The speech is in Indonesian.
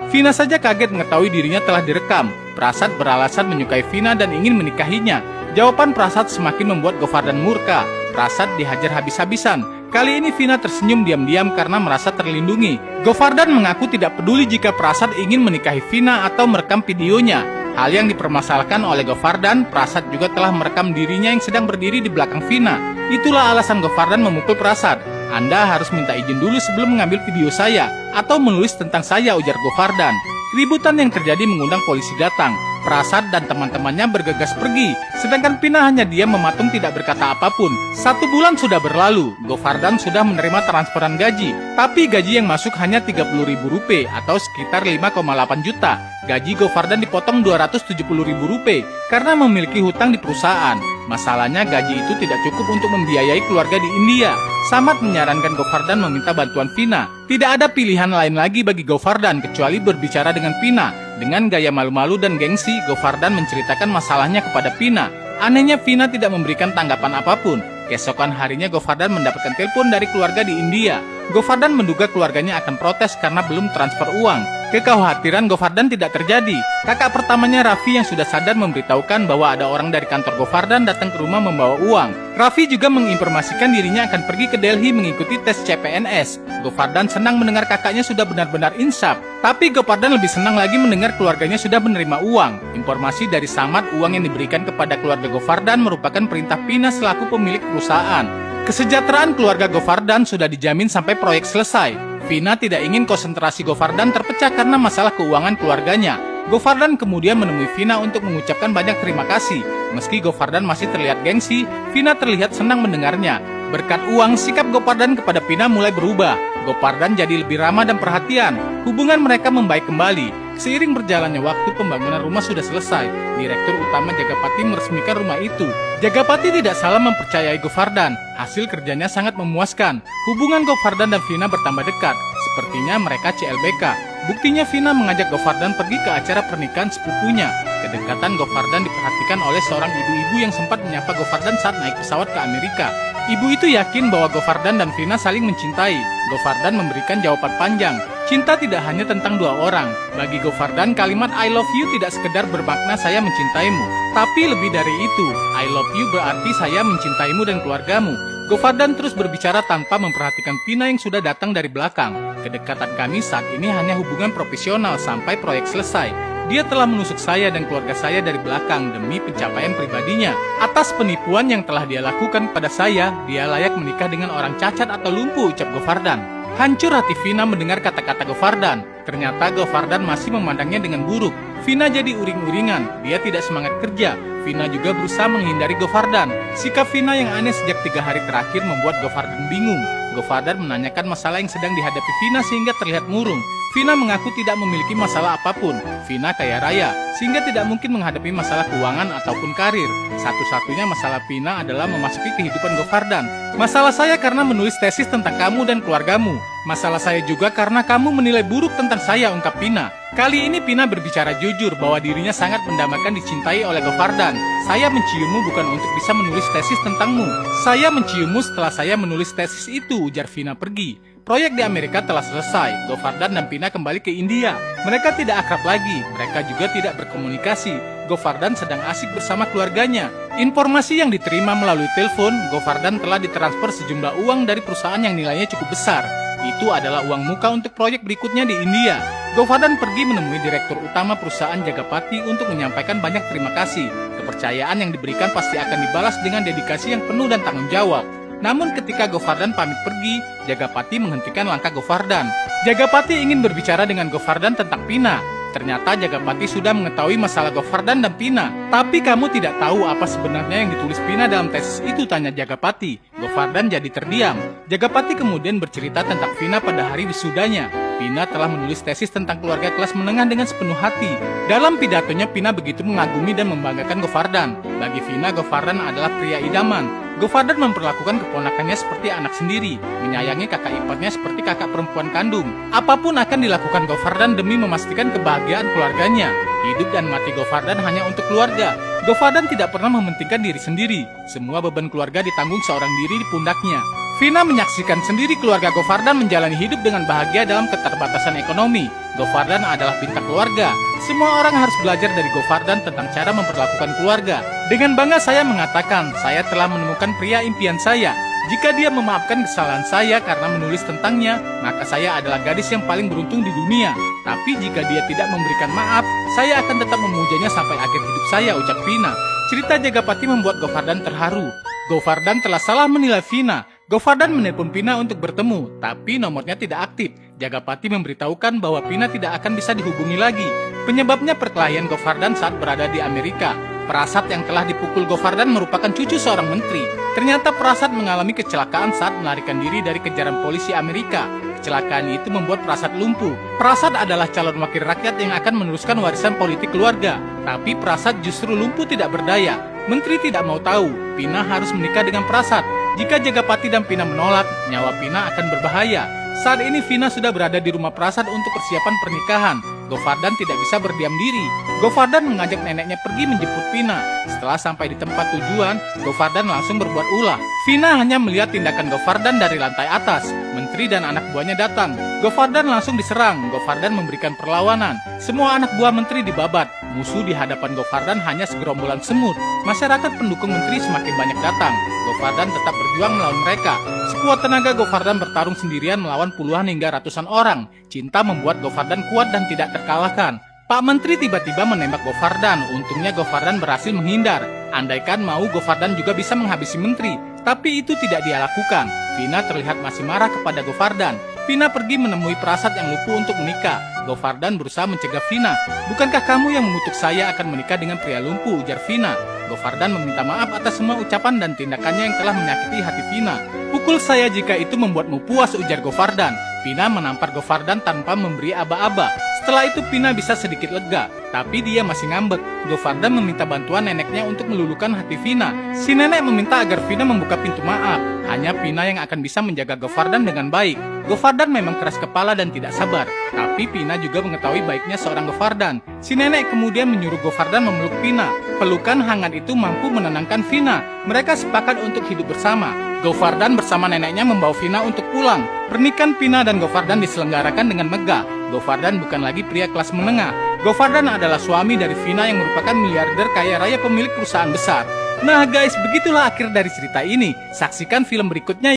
Vina saja kaget mengetahui dirinya telah direkam. Prasad beralasan menyukai Vina dan ingin menikahinya. Jawaban Prasad semakin membuat Govardan murka. Prasad dihajar habis-habisan. Kali ini Vina tersenyum diam-diam karena merasa terlindungi. Govardan mengaku tidak peduli jika Prasad ingin menikahi Vina atau merekam videonya. Hal yang dipermasalahkan oleh Govardan, Prasad juga telah merekam dirinya yang sedang berdiri di belakang Vina. Itulah alasan Govardan memukul Prasad. Anda harus minta izin dulu sebelum mengambil video saya, atau menulis tentang saya, ujar Govardan. Keributan yang terjadi mengundang polisi datang. Prasad dan teman-temannya bergegas pergi, sedangkan Vina hanya diam mematung tidak berkata apapun. 1 bulan sudah berlalu, Govardan sudah menerima transferan gaji, tapi gaji yang masuk hanya Rp30.000 atau sekitar 5,8 juta. Gaji Govardan dipotong Rp270.000 karena memiliki hutang di perusahaan. Masalahnya gaji itu tidak cukup untuk membiayai keluarga di India. Samad menyarankan Govardan meminta bantuan Vina. Tidak ada pilihan lain lagi bagi Govardan kecuali berbicara dengan Vina. Dengan gaya malu-malu dan gengsi, Govardan menceritakan masalahnya kepada Vina. Anehnya Vina tidak memberikan tanggapan apapun. Keesokan harinya Govardan mendapatkan telepon dari keluarga di India. Govardan menduga keluarganya akan protes karena belum transfer uang. Kekhawatiran Govardan tidak terjadi. Kakak pertamanya Raffi yang sudah sadar memberitahukan bahwa ada orang dari kantor Govardan datang ke rumah membawa uang. Raffi juga menginformasikan dirinya akan pergi ke Delhi mengikuti tes CPNS. Govardan senang mendengar kakaknya sudah benar-benar insaf. Tapi Govardan lebih senang lagi mendengar keluarganya sudah menerima uang. Informasi dari Samad, uang yang diberikan kepada keluarga Govardan merupakan perintah Vina selaku pemilik perusahaan. Kesejahteraan keluarga Govardan sudah dijamin sampai proyek selesai. Vina tidak ingin konsentrasi Govardan terpecah karena masalah keuangan keluarganya. Govardan kemudian menemui Vina untuk mengucapkan banyak terima kasih. Meski Govardan masih terlihat gengsi, Vina terlihat senang mendengarnya. Berkat uang, sikap Govardan kepada Vina mulai berubah. Govardan jadi lebih ramah dan perhatian. Hubungan mereka membaik kembali. Seiring berjalannya waktu, pembangunan rumah sudah selesai. Direktur utama Jagapati meresmikan rumah itu. Jagapati tidak salah mempercayai Govardan. Hasil kerjanya sangat memuaskan. Hubungan Govardan dan Vina bertambah dekat. Sepertinya mereka CLBK. Buktinya Vina mengajak Govardan pergi ke acara pernikahan sepupunya. Kedekatan Govardan diperhatikan oleh seorang ibu-ibu yang sempat menyapa Govardan saat naik pesawat ke Amerika. Ibu itu yakin bahwa Govardan dan Vina saling mencintai. Govardan memberikan jawaban panjang. Cinta tidak hanya tentang dua orang. Bagi Govardan, kalimat I love you tidak sekedar bermakna saya mencintaimu. Tapi lebih dari itu, I love you berarti saya mencintaimu dan keluargamu. Govardan terus berbicara tanpa memperhatikan Vina yang sudah datang dari belakang. Kedekatan kami saat ini hanya hubungan profesional sampai proyek selesai. Dia telah menusuk saya dan keluarga saya dari belakang demi pencapaian pribadinya. Atas penipuan yang telah dia lakukan pada saya, dia layak menikah dengan orang cacat atau lumpuh, ucap Govardan. Hancur hati Vina mendengar kata-kata Govardan. Ternyata Govardan masih memandangnya dengan buruk. Vina jadi uring-uringan, dia tidak semangat kerja. Vina juga berusaha menghindari Govardan. Sikap Vina yang aneh sejak 3 hari terakhir membuat Govardan bingung. Govardan menanyakan masalah yang sedang dihadapi Vina sehingga terlihat murung. Vina mengaku tidak memiliki masalah apapun. Vina kaya raya, sehingga tidak mungkin menghadapi masalah keuangan ataupun karir. Satu-satunya masalah Vina adalah memasuki kehidupan Govardan. Masalah saya karena menulis tesis tentang kamu dan keluargamu. Masalah saya juga karena kamu menilai buruk tentang saya, ungkap Vina. Kali ini Vina berbicara jujur bahwa dirinya sangat mendambakan dicintai oleh Govardan. Saya menciummu bukan untuk bisa menulis tesis tentangmu. Saya menciummu setelah saya menulis tesis itu, ujar Vina pergi. Proyek di Amerika telah selesai. Govardan dan Vina kembali ke India. Mereka tidak akrab lagi. Mereka juga tidak berkomunikasi. Govardan sedang asik bersama keluarganya. Informasi yang diterima melalui telepon, Govardan telah ditransfer sejumlah uang dari perusahaan yang nilainya cukup besar. Itu adalah uang muka untuk proyek berikutnya di India. Govardan pergi menemui direktur utama perusahaan Jagapati untuk menyampaikan banyak terima kasih. Kepercayaan yang diberikan pasti akan dibalas dengan dedikasi yang penuh dan tanggung jawab. Namun ketika Govardan pamit pergi, Jagapati menghentikan langkah Govardan. Jagapati ingin berbicara dengan Govardan tentang Vina. Ternyata Jagapati sudah mengetahui masalah Govardan dan Vina. Tapi kamu tidak tahu apa sebenarnya yang ditulis Vina dalam tesis itu, tanya Jagapati. Govardan jadi terdiam. Jagapati kemudian bercerita tentang Vina pada hari wisudanya. Vina telah menulis tesis tentang keluarga kelas menengah dengan sepenuh hati. Dalam pidatonya, Vina begitu mengagumi dan membanggakan Govardan. Bagi Vina, Govardan adalah pria idaman. Govardan memperlakukan keponakannya seperti anak sendiri, menyayangi kakak iparnya seperti kakak perempuan kandung. Apapun akan dilakukan Govardan demi memastikan kebahagiaan keluarganya. Hidup dan mati Govardan hanya untuk keluarga. Govardan tidak pernah mementingkan diri sendiri. Semua beban keluarga ditanggung seorang diri di pundaknya. Vina menyaksikan sendiri keluarga Govardan menjalani hidup dengan bahagia dalam keterbatasan ekonomi. Govardan adalah bintang keluarga. Semua orang harus belajar dari Govardan tentang cara memperlakukan keluarga. Dengan bangga saya mengatakan, saya telah menemukan pria impian saya. Jika dia memaafkan kesalahan saya karena menulis tentangnya, maka saya adalah gadis yang paling beruntung di dunia. Tapi jika dia tidak memberikan maaf, saya akan tetap memujanya sampai akhir hidup saya, ucap Vina. Cerita Jagapati membuat Govardan terharu. Govardan telah salah menilai Vina. Govardan menelpon Vina untuk bertemu, tapi nomornya tidak aktif. Jagapati memberitahukan bahwa Vina tidak akan bisa dihubungi lagi. Penyebabnya perkelahian Govardan saat berada di Amerika. Prasad yang telah dipukul Govardan merupakan cucu seorang menteri. Ternyata Prasad mengalami kecelakaan saat melarikan diri dari kejaran polisi Amerika. Kecelakaan itu membuat Prasad lumpuh. Prasad adalah calon wakil rakyat yang akan meneruskan warisan politik keluarga. Tapi Prasad justru lumpuh tidak berdaya. Menteri tidak mau tahu, Vina harus menikah dengan Prasad. Jika Jagapati dan Vina menolak, nyawa Vina akan berbahaya. Saat ini Vina sudah berada di rumah Prasad untuk persiapan pernikahan. Govardan tidak bisa berdiam diri. Govardan mengajak neneknya pergi menjemput Vina. Setelah sampai di tempat tujuan, Govardan langsung berbuat ulah. Vina hanya melihat tindakan Govardan dari lantai atas. Menteri dan anak buahnya datang. Govardan langsung diserang. Govardan memberikan perlawanan. Semua anak buah menteri dibabat. Musuh di hadapan Govardan hanya segerombolan semut. Masyarakat pendukung menteri semakin banyak datang. Govardan tetap berjuang melawan mereka. Sekuat tenaga Govardan bertarung sendirian melawan puluhan hingga ratusan orang. Cinta membuat Govardan kuat dan tidak terkalahkan. Pak Menteri tiba-tiba menembak Govardan. Untungnya Govardan berhasil menghindar. Andaikan mau, Govardan juga bisa menghabisi menteri. Tapi itu tidak dia lakukan. Vina terlihat masih marah kepada Govardan. Vina pergi menemui Prasad yang lumpuh untuk menikah. Govardan berusaha mencegah Vina. Bukankah kamu yang mengutuk saya akan menikah dengan pria lumpuh, ujar Vina. Govardan meminta maaf atas semua ucapan dan tindakannya yang telah menyakiti hati Vina. Pukul saya jika itu membuatmu puas, ujar Govardan. Vina menampar Govardan tanpa memberi aba-aba. Setelah itu Vina bisa sedikit lega, tapi dia masih ngambek. Govardan meminta bantuan neneknya untuk meluluhkan hati Vina. Si nenek meminta agar Vina membuka pintu maaf. Hanya Vina yang akan bisa menjaga Govardan dengan baik. Govardan memang keras kepala dan tidak sabar, tapi Vina juga mengetahui baiknya seorang Govardan. Si nenek kemudian menyuruh Govardan memeluk Vina. Pelukan hangat itu mampu menenangkan Vina. Mereka sepakat untuk hidup bersama. Govardan bersama neneknya membawa Vina untuk pulang. Pernikahan Vina dan Govardan diselenggarakan dengan megah. Govardan bukan lagi pria kelas menengah. Govardan adalah suami dari Vina yang merupakan miliarder kaya raya pemilik perusahaan besar. Nah guys, begitulah akhir dari cerita ini. Saksikan film berikutnya.